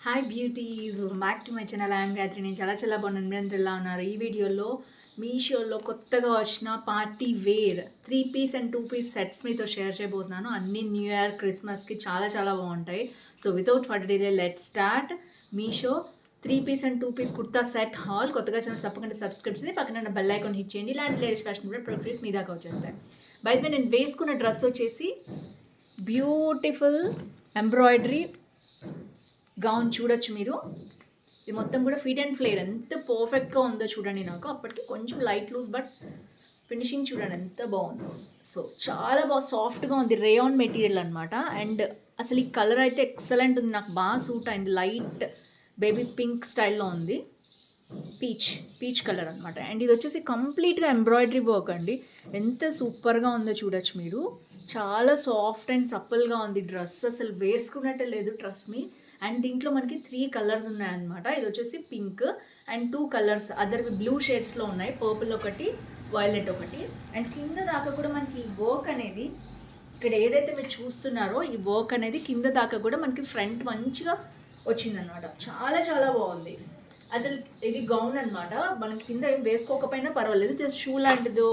Hi beauties, back to my channel. I'm Gayatri. నేను చాలా బాగున్నాను. మీరందరూ ఎలా ఉన్నారు? ఈ వీడియోలో మీషోలో కొత్తగా వచ్చిన party wear 3 piece and 2 piece sets మీతో షేర్ చేయబోతున్నాను. అన్ని న్యూ ఇయర్ క్రిస్మస్కి చాలా బాగుంటాయి. So without further delay let start. Meesho 3 piece and 2 piece kurta set haul. కొత్తగా ఛానల్ తప్పకుండా సబ్స్క్రైబ్ చేసి పక్కన బెల్ ఐకాన్ హిట్ చేయండి. ఇలాంటి లేటెస్ట్ ఫ్యాషన్ కూడా ప్రొడక్ట్స్ మీ దాకా వచ్చేస్తాయి. బయట నేను వేసుకున్న డ్రెస్ వచ్చేసి బ్యూటిఫుల్ ఎంబ్రాయిడరీ గౌన్ చూడొచ్చు మీరు. ఇది మొత్తం కూడా ఫిట్ అండ్ ఫ్లేర్ ఎంత పర్ఫెక్ట్గా ఉందో చూడండి. నాకు అప్పటికి కొంచెం లైట్ లూజ్, బట్ ఫినిషింగ్ చూడండి ఎంత బాగుందో. సో చాలా బాగా సాఫ్ట్గా ఉంది, రేయాన్ మెటీరియల్ అనమాట. అండ్ అసలు ఈ కలర్ అయితే ఎక్సలెంట్ ఉంది, నాకు బాగా సూట్ అయింది. లైట్ బేబీ పింక్ స్టైల్లో ఉంది, పీచ్ కలర్ అనమాట. అండ్ ఇది వచ్చేసి కంప్లీట్గా ఎంబ్రాయిడరీ వర్క్ అండి. ఎంత సూపర్గా ఉందో చూడొచ్చు మీరు. చాలా సాఫ్ట్ అండ్ సప్పల్గా ఉంది డ్రెస్, అసలు వేసుకున్నట్టే లేదు, ట్రస్ట్ మీ. అండ్ దీంట్లో మనకి 3 కలర్స్ ఉన్నాయన్నమాట. ఇది వచ్చేసి పింక్ అండ్ 2 కలర్స్ అదర్వి బ్లూ షేడ్స్లో ఉన్నాయి, పర్పుల్ ఒకటి, వైలెట్ ఒకటి. అండ్ కింద దాకా కూడా మనకి ఈ వర్క్ అనేది, ఇక్కడ ఏదైతే మీరు చూస్తున్నారో ఈ వర్క్ అనేది కింద దాకా కూడా మనకి ఫ్రంట్ మంచిగా వచ్చిందనమాట. చాలా బాగుంది. అసలు ఇది గౌన్ అనమాట. మనం కింద ఏం వేసుకోకపోయినా పర్వాలేదు, జస్ట్ షూ లాంటిదో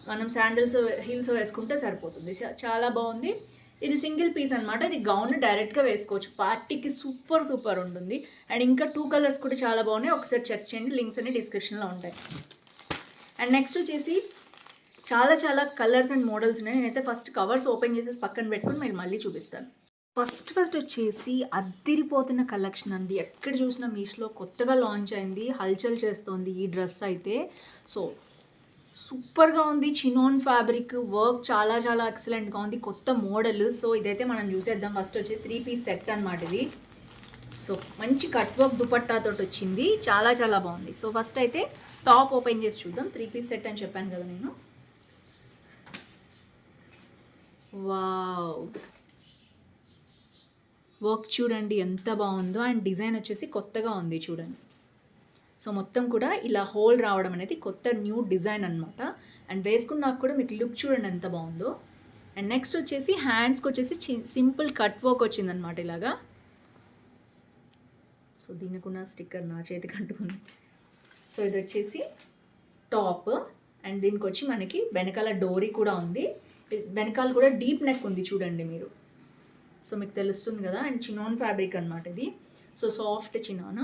మనం శాండిల్స్ హీల్స్ వేసుకుంటే సరిపోతుంది. చాలా బాగుంది. ఇది సింగిల్ పీస్ అనమాట. ఇది గౌన్ డైరెక్ట్గా వేసుకోవచ్చు, పార్టీకి సూపర్ ఉంటుంది. అండ్ ఇంకా 2 కలర్స్ కూడా చాలా బాగున్నాయి, ఒకసారి చెక్ చేయండి, లింక్స్ అన్ని డిస్క్రిప్షన్లో ఉంటాయి. అండ్ నెక్స్ట్ వచ్చేసి చాలా కలర్స్ అండ్ మోడల్స్ ఉన్నాయి. నేనైతే ఫస్ట్ కవర్స్ ఓపెన్ చేసేసి పక్కన పెట్టుకుని మీరు మళ్ళీ చూపిస్తాను. ఫస్ట్ వచ్చేసి అద్దిరిపోతున్న కలెక్షన్ అండి. ఎక్కడ చూసినా మీషోలో కొత్తగా లాంచ్ అయింది, హల్చల్ చేస్తోంది ఈ డ్రెస్ అయితే. సో సూపర్గా ఉంది. చినోన్ ఫ్యాబ్రిక్ వర్క్ చాలా ఎక్సలెంట్గా ఉంది, కొత్త మోడల్. సో ఇదైతే మనం చూసేద్దాం. ఫస్ట్ వచ్చి 3 పీస్ సెట్ అనమాట ఇది. సో మంచి కట్ వర్క్ దుపట్టాతో వచ్చింది, చాలా బాగుంది. సో ఫస్ట్ అయితే టాప్ ఓపెన్ చేసి చూద్దాం. 3 పీస్ సెట్ అని చెప్పాను కదా నేను. వావ్, వర్క్ చూడండి ఎంత బాగుందో. అండ్ డిజైన్ వచ్చేసి కొత్తగా ఉంది చూడండి. సో మొత్తం కూడా ఇలా హోల్ రావడం అనేది కొత్త న్యూ డిజైన్ అనమాట. అండ్ వేసుకున్నాక కూడా మీకు లుక్ చూడండి ఎంత బాగుందో. అండ్ నెక్స్ట్ వచ్చేసి హ్యాండ్స్కి వచ్చేసి సింపుల్ కట్ వర్క్ వచ్చిందనమాట ఇలాగా. సో దీనికి ఉన్న స్టిక్కర్ నా చేతికి అంటుకుంది. సో ఇది వచ్చేసి టాప్. అండ్ దీనికి వచ్చి మనకి వెనకాల డోరీ కూడా ఉంది, వెనకాల కూడా డీప్ నెక్ ఉంది చూడండి మీరు. సో మీకు తెలుస్తుంది కదా. అండ్ చినాన్ ఫ్యాబ్రిక్ అనమాట ఇది. So soft chinon.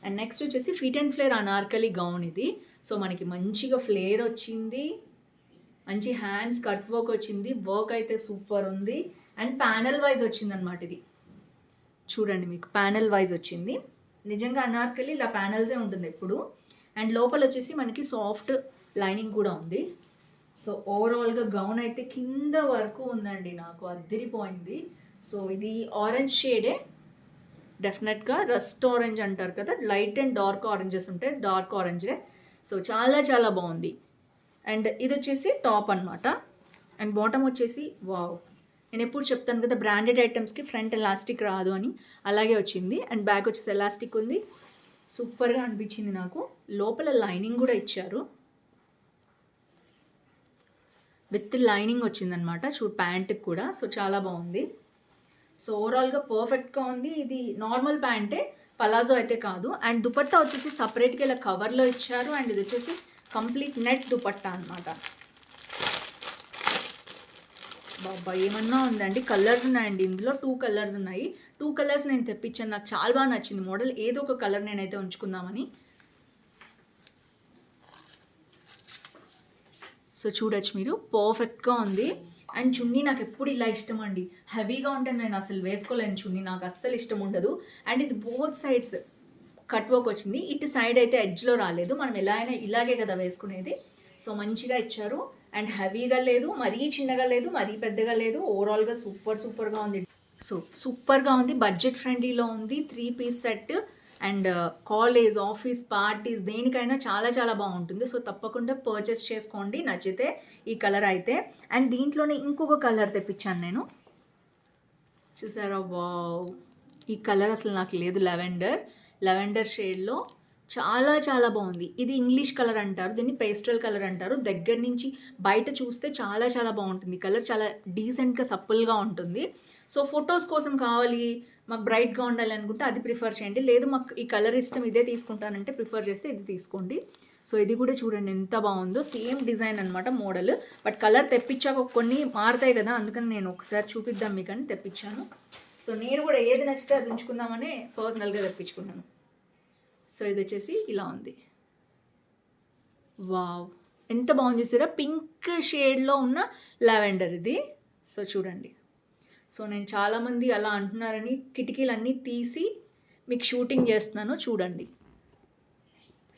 And next వచ్చేసి fit and flare Anarkali gown ఇది. సో మనకి మంచిగా ఫ్లేర్ వచ్చింది, మంచి హ్యాండ్స్ కట్ వర్క్ వచ్చింది, వర్క్ అయితే సూపర్ ఉంది. అండ్ ప్యానల్ వైజ్ వచ్చింది అనమాట ఇది. చూడండి మీకు ప్యానల్ వైజ్ వచ్చింది. నిజంగా అనార్కలి ఇలా ప్యానల్సే ఉంటుంది ఎప్పుడు. అండ్ లోపల వచ్చేసి మనకి సాఫ్ట్ లైనింగ్ కూడా ఉంది. సో ఓవరాల్గా గౌన్ అయితే కింద వరకు ఉందండి, నాకు అద్దిరిపోయింది. సో ఇది ఆరెంజ్ షేడే, డెఫినెట్గా రస్ట్ ఆరెంజ్ అంటారు కదా, లైట్ అండ్ డార్క్ ఆరెంజెస్ ఉంటాయి, డార్క్ ఆరెంజే. సో చాలా బాగుంది. అండ్ ఇది వచ్చేసి టాప్ అనమాట. అండ్ బాటమ్ వచ్చేసి వావ్, నేను ఎప్పుడు చెప్తాను కదా బ్రాండెడ్ ఐటమ్స్కి ఫ్రంట్ ఎలాస్టిక్ రాదు అని, అలాగే వచ్చింది. అండ్ బ్యాక్ వచ్చేసి ఎలాస్టిక్ ఉంది, సూపర్గా అనిపించింది నాకు. లోపల లైనింగ్ కూడా ఇచ్చారు, విత్ లైనింగ్ వచ్చిందనమాట ప్యాంట్కి కూడా. సో చాలా బాగుంది. సో ఓవరాల్గా పర్ఫెక్ట్గా ఉంది. ఇది నార్మల్ ప్యాంటే, పలాజో అయితే కాదు. అండ్ దుపట్టా వచ్చేసి సపరేట్గా ఇలా కవర్లో ఇచ్చారు. అండ్ ఇది వచ్చేసి కంప్లీట్ నెట్ దుపట్టా అనమాట. బాబా ఏమన్నా ఉందండి, కలర్స్ ఉన్నాయండి ఇందులో. 2 కలర్స్ ఉన్నాయి. 2 కలర్స్ నేను తెప్పించాను, నాకు చాలా బాగా నచ్చింది మోడల్. ఏదో ఒక కలర్ నేనైతే ఉంచుకుందామని. సో చూడొచ్చు మీరు, పర్ఫెక్ట్గా ఉంది. అండ్ చున్నీ నాకు ఎప్పుడు ఇలా ఇష్టం అండి, హెవీగా ఉంటే నేను అసలు వేసుకోలేను చున్నీ, నాకు అస్సలు ఇష్టం ఉండదు. అండ్ ఇది బోత్ సైడ్స్ కట్ వర్క్ వచ్చింది, ఇటు సైడ్ అయితే ఎడ్జ్లో రాలేదు. మనం ఎలా అయినా ఇలాగే కదా వేసుకునేది. సో మంచిగా ఇచ్చారు. అండ్ హెవీగా లేదు, మరీ చిన్నగా లేదు, మరీ పెద్దగా లేదు. ఓవరాల్గా సూపర్గా ఉంది. సో సూపర్గా ఉంది, బడ్జెట్ ఫ్రెండ్లీలో ఉంది. 3 piece set. And college, office, parties దేనికైనా చాలా బాగుంటుంది. సో తప్పకుండా పర్చేస్ చేసుకోండి నచ్చితే ఈ కలర్ అయితే. అండ్ దీంట్లోనే ఇంకొక కలర్ తెప్పించాను నేను, చూసారా? వావ్, ఈ కలర్ అసలు నాకు లేదు, లెవెండర్ షేడ్లో చాలా బాగుంది. ఇది ఇంగ్లీష్ కలర్ అంటారు, దీన్ని పేస్టల్ కలర్ అంటారు. దగ్గర నుంచి బయట చూస్తే చాలా బాగుంటుంది కలర్, చాలా డీసెంట్గా సప్పుల్గా ఉంటుంది. సో ఫొటోస్ కోసం కావాలి, మాకు బ్రైట్గా ఉండాలి అనుకుంటే అది ప్రిఫర్ చేయండి, లేదు మాకు ఈ కలర్ ఇష్టం ఇదే తీసుకుంటానంటే ప్రిఫర్ చేస్తే ఇది తీసుకోండి. సో ఇది కూడా చూడండి ఎంత బాగుందో, సేమ్ డిజైన్ అనమాట మోడల్, బట్ కలర్ తెప్పించాక కొన్ని మారుతాయి కదా, అందుకని నేను ఒకసారి చూపిద్దాం మీకు అని తెప్పించాను. సో నేను కూడా ఏది నచ్చితే అది ఉంచుకుందామని పర్సనల్గా తెప్పించుకున్నాను. సో ఇది వచ్చేసి ఇలా ఉంది. వావ్ ఎంత బాగుంది చూసారా, పింక్ షేడ్లో ఉన్న లావెండర్ ఇది. సో చూడండి, సో నేను చాలామంది అలా అంటున్నారని కిటికీలన్నీ తీసి మీకు షూటింగ్ చేస్తున్నాను చూడండి.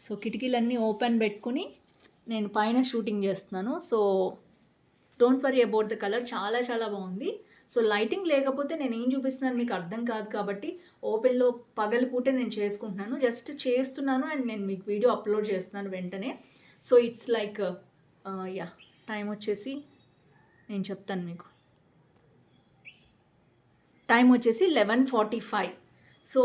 సో కిటికీలన్నీ ఓపెన్ పెట్టుకుని నేను పైన షూటింగ్ చేస్తున్నాను. So don't worry about the colour, చాలా చాలా బాగుంది. సో లైటింగ్ లేకపోతే నేను ఏం చూపిస్తున్నాను మీకు అర్థం కాదు కాబట్టి ఓపెన్లో పగలపూటే నేను చేసుకుంటున్నాను, జస్ట్ చేస్తున్నాను అండ్ నేను మీకు వీడియో అప్లోడ్ చేస్తున్నాను వెంటనే. So it's like yeah time వచ్చేసి నేను చెప్తాను మీకు, టైం వచ్చేసి 11:45. సో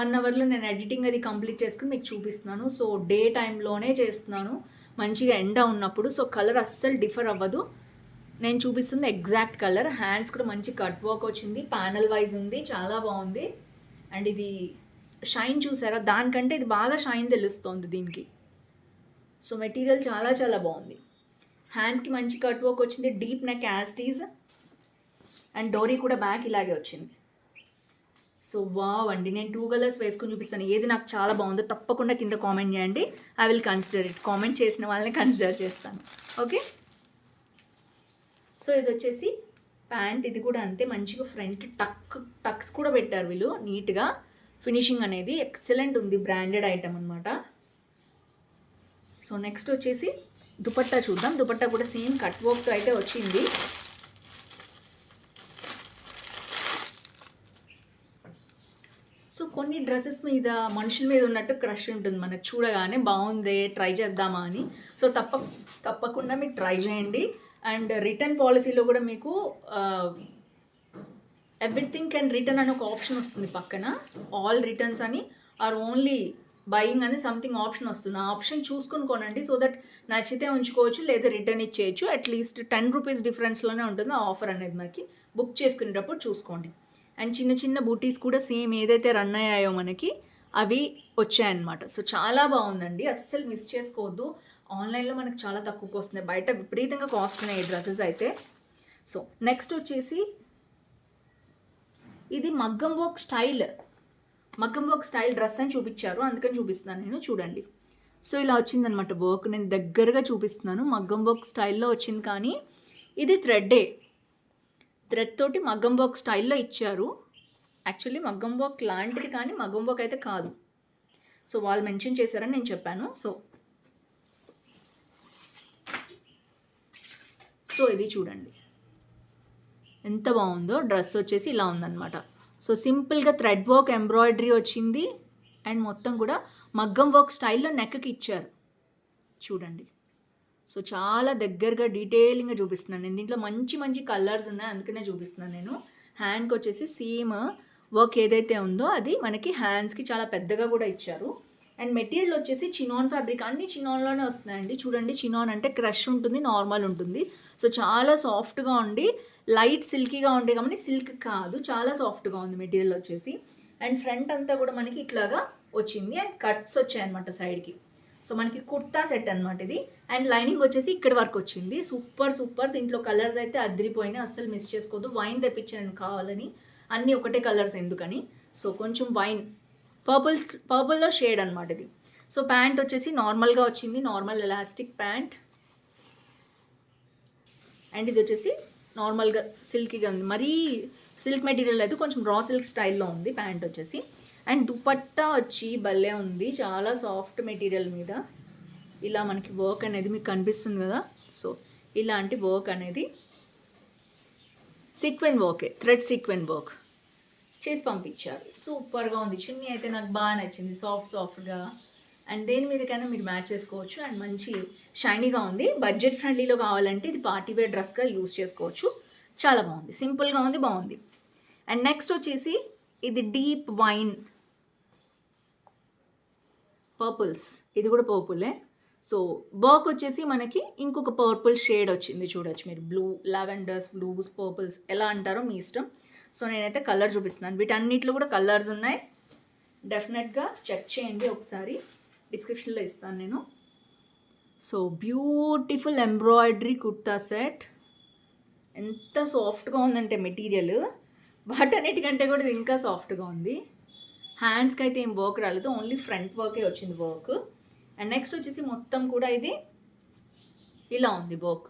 1 అవర్లో నేను ఎడిటింగ్ అది కంప్లీట్ చేసుకుని మీకు చూపిస్తున్నాను. సో డే టైంలోనే చేస్తున్నాను, మంచిగా ఎండ ఉన్నప్పుడు. సో కలర్ అస్సలు డిఫర్ అవ్వదు, నేను చూపిస్తుంది ఎగ్జాక్ట్ కలర్. హ్యాండ్స్ కూడా మంచి కట్ వర్క్ వచ్చింది, ప్యానల్ వైజ్ ఉంది, చాలా బాగుంది. అండ్ ఇది షైన్ చూసారా, దానికంటే ఇది బాగా షైన్ తెలుస్తుంది దీనికి. సో మెటీరియల్ చాలా చాలా బాగుంది. హ్యాండ్స్కి మంచి కట్ వర్క్ వచ్చింది, డీప్ నెక్ యాస్టీజ్, అండ్ డోరీ కూడా బ్యాక్ ఇలాగే వచ్చింది. సో వావ్ అండి, నేను 2 కలర్స్ వేసుకొని చూపిస్తాను, ఏది నాకు చాలా బాగుందో తప్పకుండా కింద కామెంట్ చేయండి. I will consider it, comment చేసిన వాళ్ళని కన్సిడర్ చేస్తాను. ఓకే, సో ఇది వచ్చేసి ప్యాంట్, ఇది కూడా అంతే మంచిగా ఫ్రంట్ టక్స్ కూడా పెట్టారు వీళ్ళు నీట్గా. ఫినిషింగ్ అనేది ఎక్సలెంట్ ఉంది, బ్రాండెడ్ ఐటమ్ అనమాట. సో నెక్స్ట్ వచ్చేసి దుపట్టా చూద్దాం. దుపట్టా కూడా సేమ్ కట్ వర్క్తో అయితే వచ్చింది. సో కొన్ని డ్రెస్సెస్ మీద మనుషుల మీద ఉన్నట్టు క్రష్ ఉంటుంది మనకు, చూడగానే బాగుంది ట్రై చేద్దామా అని. సో తప్పకుండా మీకు ట్రై చేయండి. అండ్ రిటర్న్ పాలసీలో కూడా మీకు ఎవ్రీథింగ్ కెన్ రిటర్న్ అని ఒక ఆప్షన్ వస్తుంది పక్కన, ఆల్ రిటర్న్స్ అని ఆర్ ఓన్లీ బయింగ్ అని సంథింగ్ ఆప్షన్ వస్తుంది. ఆ ఆప్షన్ చూసుకుని కొనండి, సో దట్ నచ్చితే ఉంచుకోవచ్చు లేదా రిటర్న్ ఇచ్చేయచ్చు. అట్లీస్ట్ 10 రూపీస్ డిఫరెన్స్లోనే ఉంటుంది ఆ ఆఫర్ అనేది, మనకి బుక్ చేసుకునేటప్పుడు చూసుకోండి. అండ్ చిన్న చిన్న బూటీస్ కూడా సేమ్ ఏదైతే రన్ అయ్యాయో మనకి అవి వచ్చాయన్నమాట. సో చాలా బాగుందండి, అస్సలు మిస్ చేసుకోవద్దు. ఆన్లైన్లో మనకు చాలా తక్కువకి వస్తున్నాయి, బయట విపరీతంగా కాస్ట్ ఉన్నాయి ఈ డ్రెస్సెస్ అయితే. సో నెక్స్ట్ వచ్చేసి ఇది మగ్గం వర్క్ స్టైల్ డ్రెస్ అని చూపించారు, అందుకని చూపిస్తున్నాను నేను. చూడండి, సో ఇలా వచ్చిందనమాట వర్క్, నేను దగ్గరగా చూపిస్తున్నాను. మగ్గం వర్క్ స్టైల్లో వచ్చింది, కానీ ఇది థ్రెడ్ తోటి మగ్గం వర్క్ స్టైల్లో ఇచ్చారు. యాక్చువల్లీ మగ్గం వర్క్ లాంటిది కానీ మగ్గం వర్క్ అయితే కాదు. సో వాళ్ళు మెన్షన్ చేశారని నేను చెప్పాను. సో ఇది చూడండి ఎంత బాగుందో, డ్రెస్ వచ్చేసి ఇలా ఉందన్నమాట. సో సింపుల్గా థ్రెడ్ వర్క్ ఎంబ్రాయిడరీ వచ్చింది అండ్ మొత్తం కూడా మగ్గం వర్క్ స్టైల్లో నెక్కి ఇచ్చారు చూడండి. సో చాలా దగ్గరగా డీటెయిలింగ్గా చూపిస్తున్నాను నేను, దీంట్లో మంచి మంచి కలర్స్ ఉన్నాయి అందుకనే చూపిస్తున్నాను నేను. హ్యాండ్కి వచ్చేసి సేమ్ వర్క్ ఏదైతే ఉందో అది మనకి హ్యాండ్స్కి చాలా పెద్దగా కూడా ఇచ్చారు. అండ్ మెటీరియల్ వచ్చేసి చినాన్ ఫ్యాబ్రిక్, అన్ని చినాన్లోనే వస్తున్నాయండి. చూడండి, చినాన్ అంటే క్రష్ ఉంటుంది, నార్మల్ ఉంటుంది. సో చాలా సాఫ్ట్గా ఉండి లైట్ సిల్కీగా ఉండే కాబట్టి సిల్క్ కాదు, చాలా సాఫ్ట్గా ఉంది మెటీరియల్ వచ్చేసి. అండ్ ఫ్రంట్ అంతా కూడా మనకి ఇట్లాగా వచ్చింది అండ్ కట్స్ వచ్చాయన్నమాట సైడ్కి. సో మనకి కుర్తా సెట్ అనమాట ఇది. అండ్ లైనింగ్ వచ్చేసి ఇక్కడ వరకు వచ్చింది. సూపర్. దీంట్లో కలర్స్ అయితే అద్దరిపోయినాయి, అస్సలు మిస్ చేసుకోవద్దు. వైన్ తెప్పించాను కావాలని, అన్నీ ఒకటే కలర్స్ ఎందుకని. సో కొంచెం వైన్ పర్పుల్లో షేడ్ అనమాట ఇది. సో ప్యాంట్ వచ్చేసి నార్మల్గా వచ్చింది, నార్మల్ ఎలాస్టిక్ ప్యాంట్. అండ్ ఇది వచ్చేసి నార్మల్గా సిల్కీగా ఉంది, మరీ సిల్క్ మెటీరియల్ అయితే కొంచెం రా సిల్క్ స్టైల్లో ఉంది ప్యాంట్ వచ్చేసి. అండ్ దుపట్టా వచ్చి భలే ఉంది, చాలా సాఫ్ట్ మెటీరియల్ మీద ఇలా మనకి వర్క్ అనేది మీకు కనిపిస్తుంది కదా. సో ఇలాంటి వర్క్ అనేది సీక్వెన్ వర్కే, థ్రెడ్ సీక్వెన్ వర్క్ చేసి పంపించారు. సూపర్గా ఉంది. చున్నీ అయితే నాకు బాగా నచ్చింది, సాఫ్ట్గా. అండ్ దేని మీదకైనా మీరు మ్యాచ్ చేసుకోవచ్చు అండ్ మంచి షైనీగా ఉంది. బడ్జెట్ ఫ్రెండ్లీలో కావాలంటే ఇది పార్టీవేర్ డ్రెస్గా యూస్ చేసుకోవచ్చు. చాలా బాగుంది, సింపుల్గా ఉంది, బాగుంది. అండ్ నెక్స్ట్ వచ్చేసి ఇది డీప్ వైన్ పర్పుల్స్, ఇది కూడా పర్పులే. సో వర్క్ వచ్చేసి మనకి ఇంకొక పర్పుల్ షేడ్ వచ్చింది చూడొచ్చు మీరు. బ్లూ, లావెండర్స్, బ్లూస్, పర్పుల్స్ ఎలా అంటారో మీ ఇష్టం. సో నేనైతే కలర్ చూపిస్తున్నాను. వీటన్నిటిలో కూడా కలర్స్ ఉన్నాయి, డెఫినెట్గా చెక్ చేయండి ఒకసారి, డిస్క్రిప్షన్లో ఇస్తాను నేను. So beautiful embroidery kurta set. ఎంత సాఫ్ట్గా ఉందంటే మెటీరియల్, వాటన్నిటికంటే కూడా ఇది ఇంకా సాఫ్ట్గా ఉంది. హ్యాండ్స్కి అయితే ఏం వర్క్ రాలేదు, ఓన్లీ ఫ్రంట్ వర్కే వచ్చింది వర్క్. అండ్ నెక్స్ట్ వచ్చేసి మొత్తం కూడా ఇది ఇలా ఉంది వర్క్.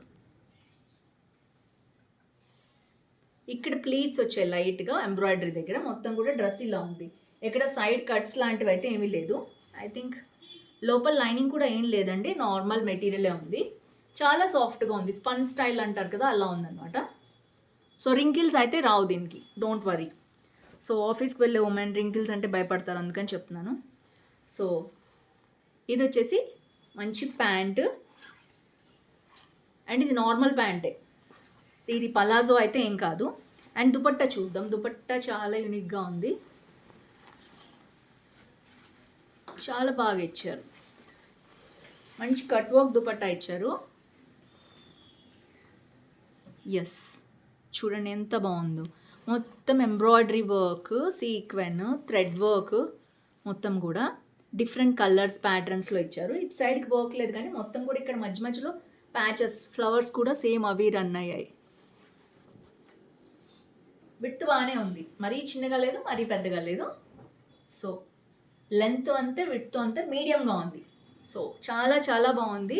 ఇక్కడ ప్లీట్స్ వచ్చాయి లైట్గా ఎంబ్రాయిడరీ దగ్గర, మొత్తం కూడా డ్రెస్ ఇలా ఉంది. ఇక్కడ సైడ్ కట్స్ లాంటివి అయితే ఏమీ లేదు. ఐ థింక్ లోపల లైనింగ్ కూడా ఏం లేదండి, నార్మల్ మెటీరియలే ఉంది. చాలా సాఫ్ట్గా ఉంది, స్పన్ స్టైల్ అంటారు కదా అలా ఉందన్నమాట. సో రింకిల్స్ అయితే రావు దీనికి, డోంట్ వరీ. సో ఆఫీస్కి వెళ్ళే ఉమెన్ రింకిల్స్ అంటే భయపడతారు, అందుకని చెప్తున్నాను. సో ఇది వచ్చేసి మంచి ప్యాంట్, అండ్ ఇది నార్మల్ ప్యాంటే, ఇది పలాజో అయితే ఏం కాదు. అండ్ దుపట్టా చూద్దాం. దుపట్టా చాలా యూనిక్గా ఉంది, చాలా బాగా ఇచ్చారు. మంచి కట్ వర్క్ దుపట్టా ఇచ్చారు. ఎస్, చూడండి ఎంత బాగుందో. మొత్తం embroidery work, sequin, thread work, మొత్తం కూడా డిఫరెంట్ కలర్స్ ప్యాటర్న్స్లో ఇచ్చారు. ఇటు సైడ్కి వర్క్ లేదు కానీ మొత్తం కూడా ఇక్కడ మధ్య మధ్యలో ప్యాచెస్, ఫ్లవర్స్ కూడా సేమ్ అవి రన్ అయ్యాయి. విడ్త్ బాగానే ఉంది, మరీ చిన్నగా లేదు మరీ పెద్దగా లేదు. సో లెంత్ అంతే విడ్త్ అంతే మీడియంగా ఉంది. సో చాలా చాలా బాగుంది.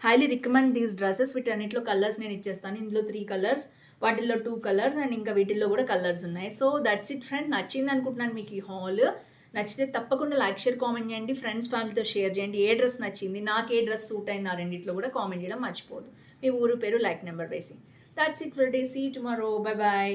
Highly recommend these dresses. వీటన్నిటిలో కలర్స్ నేను ఇచ్చేస్తాను. ఇందులో 3 కలర్స్, వాటిల్లో 2 కలర్స్, అండ్ ఇంకా వీటిల్లో కూడా కలర్స్ ఉన్నాయి. So that's it friend. నచ్చింది అనుకుంటున్నాను మీకు ఈ హాల్. నచ్చితే తప్పకుండా లైక్, షేర్, కామెంట్ చేయండి. ఫ్రెండ్స్, ఫ్యామిలీతో షేర్ చేయండి. ఏ డ్రెస్ నచ్చింది, నాకు ఏ డ్రెస్ సూట్ అయింది, ఆ రెండిట్లో కూడా కామెంట్ చేయడం మర్చిపోదు. మీ ఊరు పేరు, లైక్ నెంబర్ వేసి. That's it for day. See tomorrow. Bye bye.